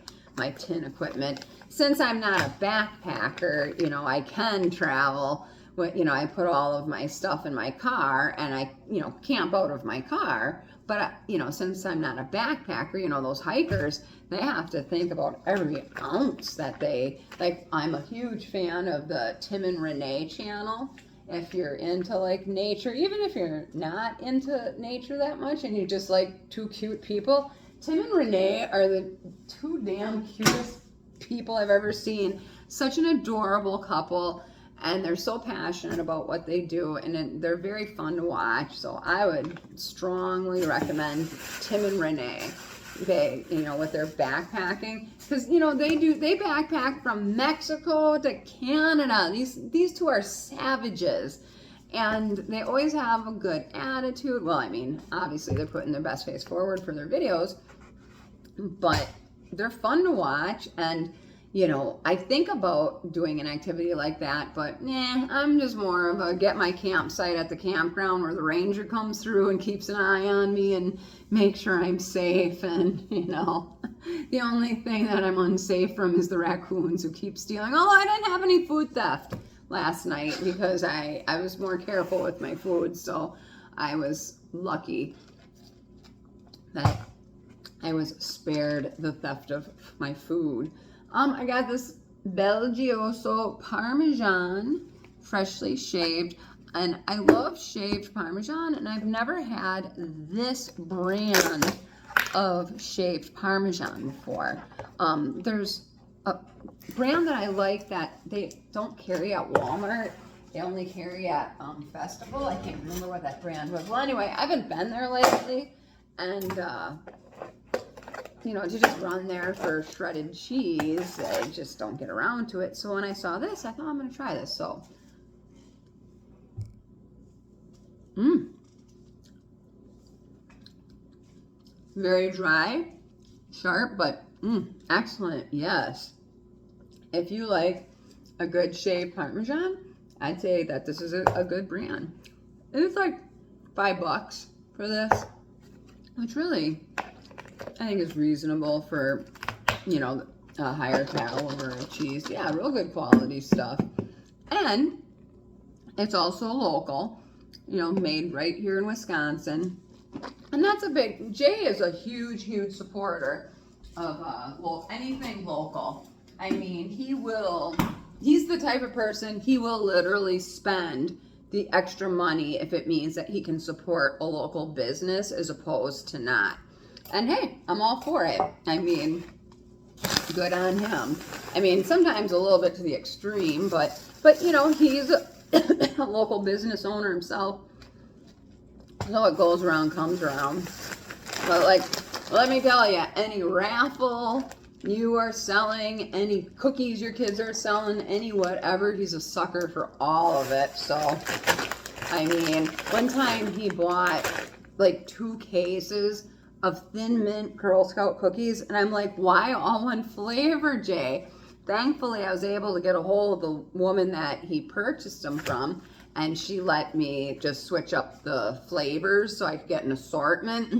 A: tin equipment. Since I'm not a backpacker, you know, I can travel. You know, I put all of my stuff in my car and I, you know, camp out of my car. But, you know, since I'm not a backpacker, you know, those hikers, they have to think about every ounce that they, like, I'm a huge fan of the Tim and Renee channel. If you're into, like, nature, even if you're not into nature that much and you just like two cute people, Tim and Renee are the two damn cutest people I've ever seen. Such an adorable couple. And they're so passionate about what they do, and they're very fun to watch. So I would strongly recommend Tim and Renee. They, you know, with their backpacking, because you know they backpack from Mexico to Canada. These two are savages, and they always have a good attitude. Well, I mean, obviously they're putting their best face forward for their videos, but they're fun to watch. And you know, I think about doing an activity like that, but nah, I'm just more of a get my campsite at the campground where the ranger comes through and keeps an eye on me and make sure I'm safe. And, you know, the only thing that I'm unsafe from is the raccoons who keep stealing. Oh, I didn't have any food theft last night because I was more careful with my food. So I was lucky that I was spared the theft of my food. I got this Belgioso Parmesan, freshly shaved, and I love shaved Parmesan, and I've never had this brand of shaved Parmesan before. There's a brand that I like that they don't carry at Walmart. They only carry at Festival. I can't remember what that brand was. Well, anyway, I haven't been there lately, and you know, to just run there for shredded cheese, I just don't get around to it. So when I saw this, I thought I'm going to try this. So, very dry, sharp, but excellent. Yes. If you like a good shaved Parmesan, I'd say that this is a good brand. It's like $5 for this, which really I think is reasonable for, you know, a higher caliber cheese. Yeah, real good quality stuff. And it's also local, you know, made right here in Wisconsin. And that's a big, Jay is a huge, huge supporter of anything local. I mean, he's the type of person, he will literally spend the extra money if it means that he can support a local business as opposed to not. And hey, I'm all for it. I mean, good on him. I mean, sometimes a little bit to the extreme, but you know, he's a local business owner himself. So what goes around comes around. But like, let me tell you, any raffle you are selling, any cookies your kids are selling, any whatever, he's a sucker for all of it. So, I mean, one time he bought like 2 cases of Thin Mint Girl Scout cookies, and I'm like, why all one flavor, Jay? Thankfully, I was able to get a hold of the woman that he purchased them from, and she let me just switch up the flavors so I could get an assortment.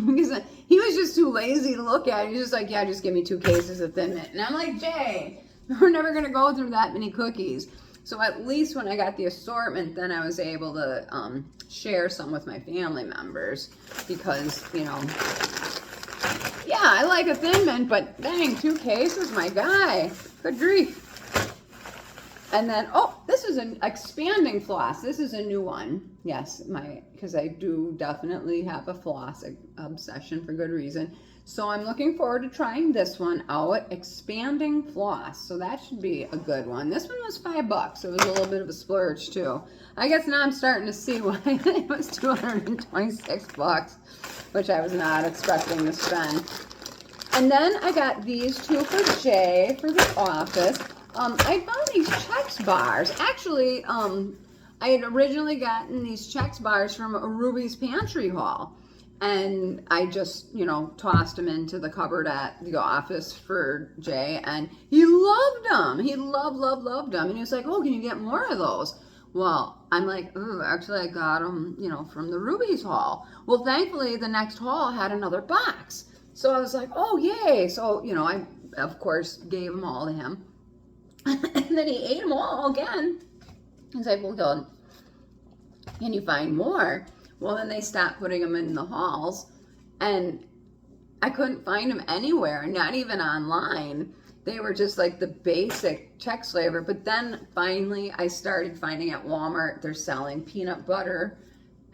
A: He was just too lazy to look at. He's just like, yeah, just give me 2 cases of Thin Mint. And I'm like, Jay, we're never going to go through that many cookies. So at least when I got the assortment, then I was able to share some with my family members because, you know, yeah, I like a Thin Mint, but dang, 2 cases, my guy. Good grief. And then, oh, this is an expanding floss. This is a new one. Yes, because I do definitely have a floss obsession for good reason. So I'm looking forward to trying this one out, expanding floss. So that should be a good one. This one was $5. It was a little bit of a splurge too. I guess now I'm starting to see why it was $226, which I was not expecting to spend. And then I got these 2 for Jay for the office. I found these Chex bars. Actually, I had originally gotten these Chex bars from a Ruby's Pantry haul. And I just, you know, tossed them into the cupboard at the office for Jay. And he loved them. He loved them. And he was like, oh, can you get more of those? Well, I'm like, ooh, actually I got them, you know, from the Ruby's haul. Well, thankfully the next haul had another box. So I was like, oh, yay. So, you know, I, of course, gave them all to him. And then he ate them all again. He's like, well, can you find more? Well, then they stopped putting them in the halls. And I couldn't find them anywhere, not even online. They were just like the basic Chex flavor. But then finally I started finding at Walmart, they're selling peanut butter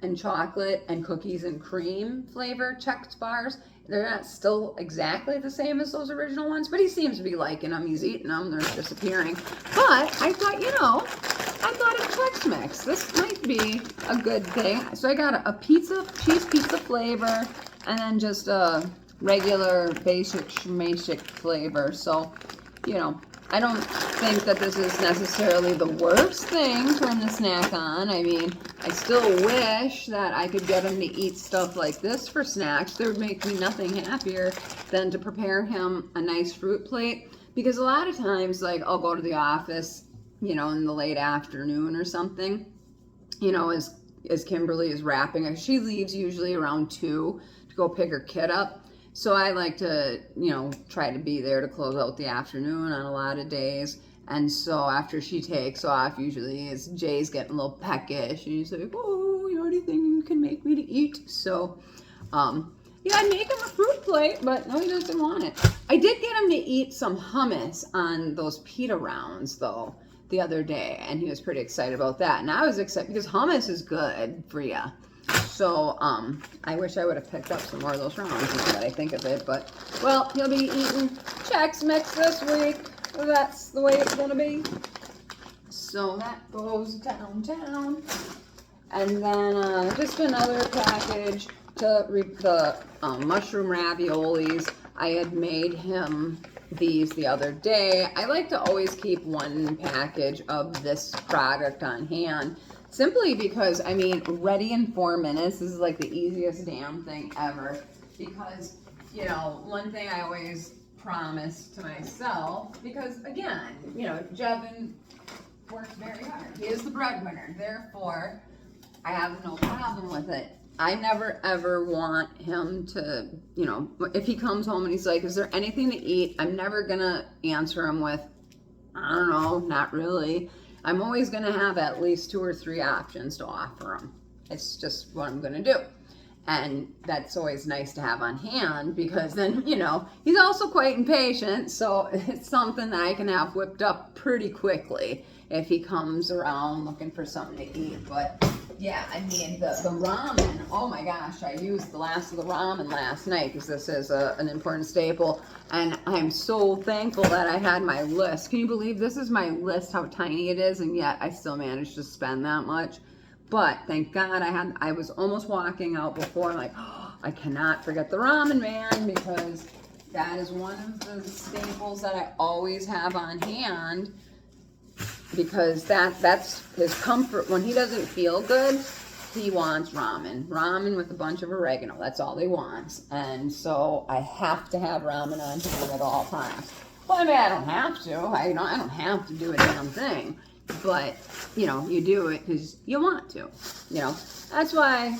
A: and chocolate and cookies and cream flavor Chex bars. They're not still exactly the same as those original ones, but he seems to be liking them. He's eating them. They're disappearing. But I thought, you know, I thought of Chex Mix. This might be a good thing. So I got a cheese pizza flavor and then just a regular basic schmasic flavor. So, you know, I don't think that this is necessarily the worst thing for him to snack on. I mean, I still wish that I could get him to eat stuff like this for snacks. There would make me nothing happier than to prepare him a nice fruit plate. Because a lot of times, like, I'll go to the office, you know, in the late afternoon or something, you know, as Kimberly is wrapping up. She leaves usually around 2 to go pick her kid up. So I like to, you know, try to be there to close out the afternoon on a lot of days. And so after she takes off, usually as Jay's getting a little peckish, and he's like, oh, you know, anything you can make me to eat? So, yeah, I make him a fruit plate, but no, he doesn't want it. I did get him to eat some hummus on those pita rounds, though, the other day, and he was pretty excited about that. And I was excited because hummus is good for you. So, I wish I would have picked up some more of those rounds, is what I think of it. But, well, he'll be eating Chex Mix this week. That's the way it's gonna be. So that goes downtown. And then just another package to the mushroom raviolis. I had made him these the other day. I like to always keep one package of this product on hand, simply because, I mean, ready in 4 minutes. This is like the easiest damn thing ever. Because, you know, one thing I always promise to myself, because again, you know, Jevin works very hard. He is the breadwinner. Therefore, I have no problem with it. I never ever want him to, you know, if he comes home and he's like, is there anything to eat? I'm never gonna answer him with, I don't know, not really. I'm always gonna have at least 2 or 3 options to offer him. It's just what I'm gonna do. And that's always nice to have on hand, because then, you know, he's also quite impatient, so it's something that I can have whipped up pretty quickly if he comes around looking for something to eat. But yeah, I mean, the ramen, oh my gosh, I used the last of the ramen last night because this is an important staple, and I'm so thankful that I had my list. Can you believe this is my list, how tiny it is, and yet I still managed to spend that much? But thank God I was almost walking out before, like, oh, I cannot forget the ramen man, because that is one of the staples that I always have on hand, because that's his comfort. When he doesn't feel good, he wants ramen. Ramen with a bunch of oregano. That's all he wants. And so I have to have ramen on hand at all times. Well, I mean, I don't have to. I don't have to do a damn thing. But, you know, you do it because you want to, you know. That's why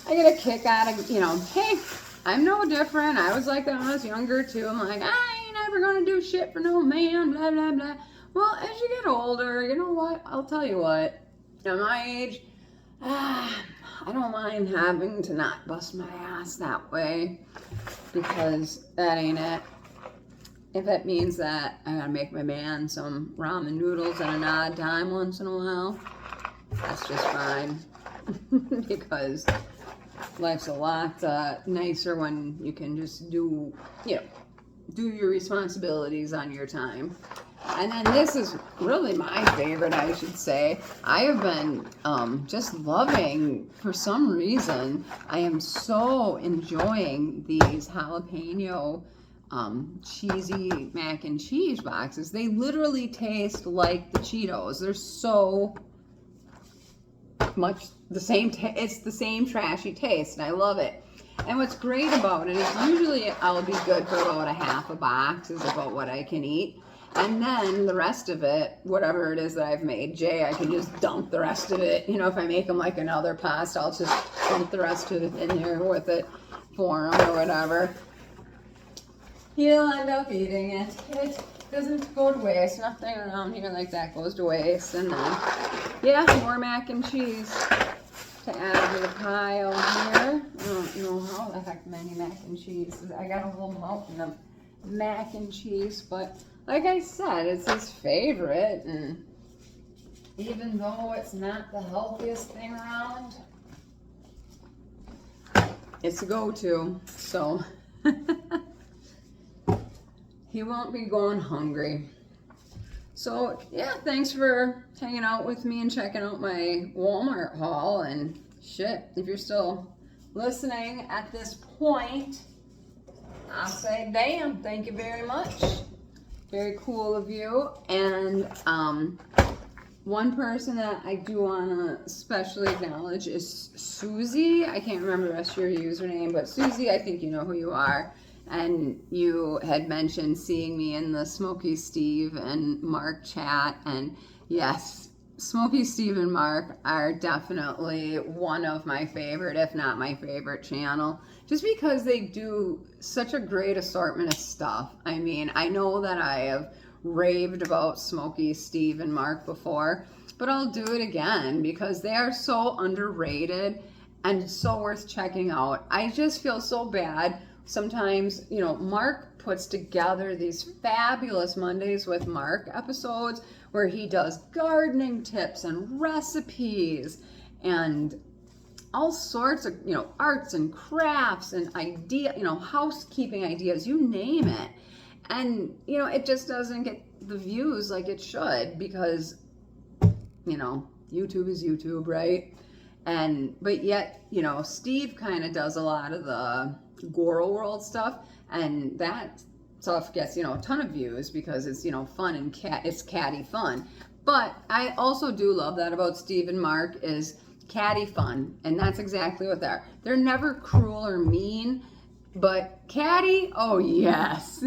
A: I get a kick out of, you know, hey, I'm no different. I was like that when I was younger, too. I'm like, I ain't never going to do shit for no man, blah, blah, blah. Well, as you get older, you know what? I'll tell you what. At my age, I don't mind having to not bust my ass that way, because that ain't it. If it means that I gotta make my man some ramen noodles at an odd time once in a while, that's just fine. Because life's a lot nicer when you can just do, you know, do your responsibilities on your time. And then this is really my favorite, I should say. I have been just loving, for some reason, I am so enjoying these jalapeno cheesy mac and cheese boxes. They literally taste like the Cheetos. They're so much the same, it's the same trashy taste, and I love it. And what's great about it is usually I'll be good for about a half a box, is about what I can eat. And then the rest of it, whatever it is that I've made, Jay, I can just dump the rest of it. You know, if I make him like another pasta, I'll just dump the rest of it in here with it for him or whatever. He'll end up eating it. It doesn't go to waste. Nothing around here like that goes to waste. And then, yeah, more mac and cheese to add to the pile here. I don't know how the heck many mac and cheese. I got a whole mountain of mac and cheese, but like I said, it's his favorite, and even though it's not the healthiest thing around, it's a go-to, so he won't be going hungry. So yeah, thanks for hanging out with me and checking out my Walmart haul, and shit, if you're still listening at this point, I'll say damn, thank you very much. Very cool of you. And one person that I do want to especially acknowledge is Susie. I can't remember the rest of your username, but Susie, I think you know who you are. and you had mentioned seeing me in the Smokey Steve and Mark chat, and yes, Smokey Steve and Mark are definitely one of my favorite, if not my favorite channel, just because they do such a great assortment of stuff. I mean, I know that I have raved about Smokey Steve and Mark before, but I'll do it again because they are so underrated and so worth checking out. I just feel so bad sometimes. You know, Mark puts together these fabulous Mondays with Mark episodes where he does gardening tips and recipes and all sorts of, you know, arts and crafts and housekeeping ideas, you name it. And, you know, it just doesn't get the views like it should because, you know, YouTube is YouTube, right? But yet, you know, Steve kind of does a lot of the Goro World stuff, and that stuff gets, you know, a ton of views because it's, you know, fun and it's catty fun. But I also do love that about Steve and Mark is catty fun, and that's exactly what they are. They're never cruel or mean, but catty, oh yes.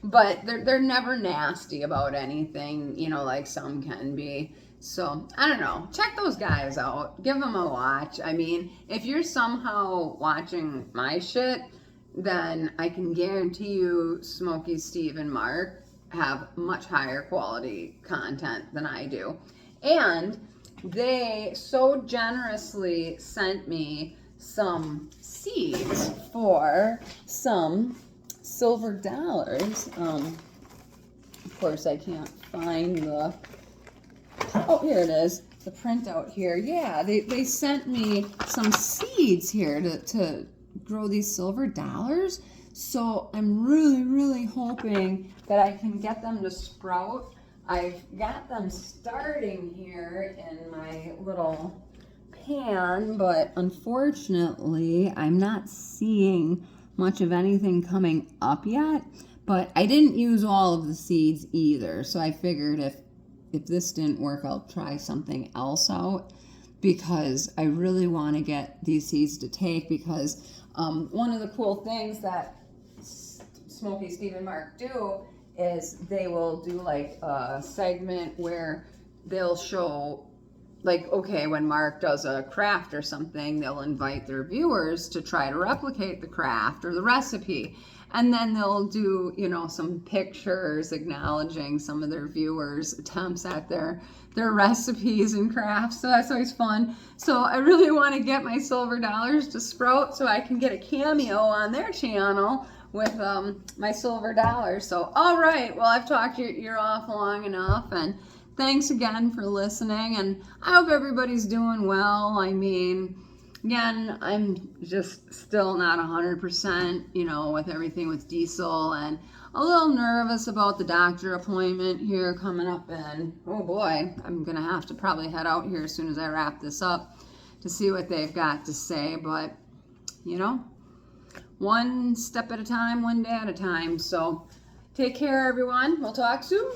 A: But they're never nasty about anything, you know, like some can be. So, I don't know. Check those guys out. Give them a watch. I mean, if you're somehow watching my shit, then I can guarantee you Smokey, Steve, and Mark have much higher quality content than I do. And they so generously sent me some seeds for some silver dollars. Of course, I can't find the... Oh, here it is. The printout here. Yeah, they sent me some seeds here to grow these silver dollars. So I'm really, really hoping that I can get them to sprout. I've got them starting here in my little pan, but unfortunately, I'm not seeing much of anything coming up yet. But I didn't use all of the seeds either, so I figured if this didn't work, I'll try something else out because I really want to get these seeds to take because one of the cool things that Smokey, Steve, and Mark do is they will do like a segment where they'll show, like, okay, when Mark does a craft or something, they'll invite their viewers to try to replicate the craft or the recipe. And then they'll do, you know, some pictures acknowledging some of their viewers' attempts at their recipes and crafts. So that's always fun. So I really want to get my silver dollars to sprout so I can get a cameo on their channel with my silver dollars. So, all right. Well, I've talked your ear off long enough. And thanks again for listening. And I hope everybody's doing well. I mean... Again, I'm just still not 100%, you know, with everything with Diesel, and a little nervous about the doctor appointment here coming up, and oh boy, I'm going to have to probably head out here as soon as I wrap this up to see what they've got to say, but, you know, one step at a time, one day at a time, so take care, everyone. We'll talk soon.